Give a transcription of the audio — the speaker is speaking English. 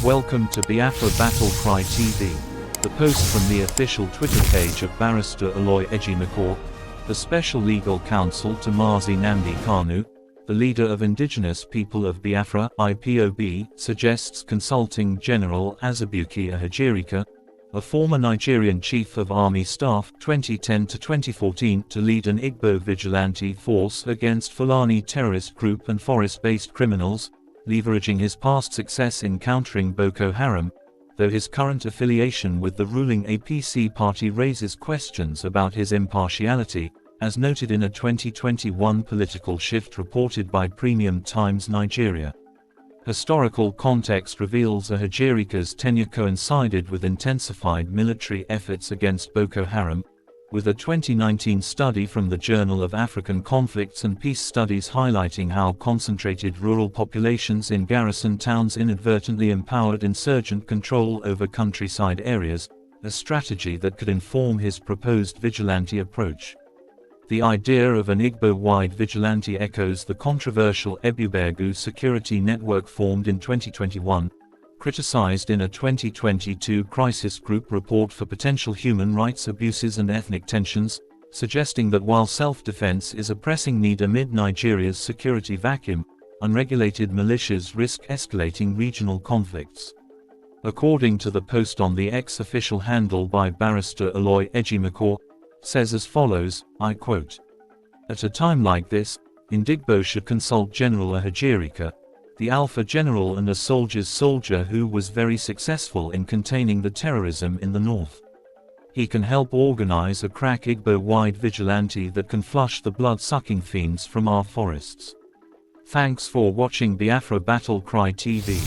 Welcome to Biafra Battle Cry TV. The post from the official Twitter page of Barrister Aloy Ejimakor, the Special Legal Counsel to Mazi Nnamdi Kanu, the leader of Indigenous People of Biafra (IPOB), suggests consulting General Azubuike Ihejirika, a former Nigerian Chief of Army Staff 2010 to 2014, to lead an Igbo vigilante force against Fulani terrorist group and forest-based criminals, leveraging his past success in countering Boko Haram, though his current affiliation with the ruling APC party raises questions about his impartiality, as noted in a 2021 political shift reported by Premium Times Nigeria. Historical context reveals Ihejirika's tenure coincided with intensified military efforts against Boko Haram, with a 2019 study from the Journal of African Conflicts and Peace Studies highlighting how concentrated rural populations in garrison towns inadvertently empowered insurgent control over countryside areas, a strategy that could inform his proposed vigilante approach. The idea of an Igbo-wide vigilante echoes the controversial Ebubergu security network formed in 2021, criticized in a 2022 crisis group report for potential human rights abuses and ethnic tensions, suggesting that while self-defense is a pressing need amid Nigeria's security vacuum, unregulated militias risk escalating regional conflicts. According to the post on the X official handle by Barrister Aloy Ejimakor, says as follows, I quote, "At a time like this, Indigbo should consult General Ihejirika, the Alpha General and a soldier's soldier who was very successful in containing the terrorism in the north. He can help organize a crack Igbo-wide vigilante that can flush the blood-sucking fiends from our forests." Thanks for watching Biafra Battle Cry TV.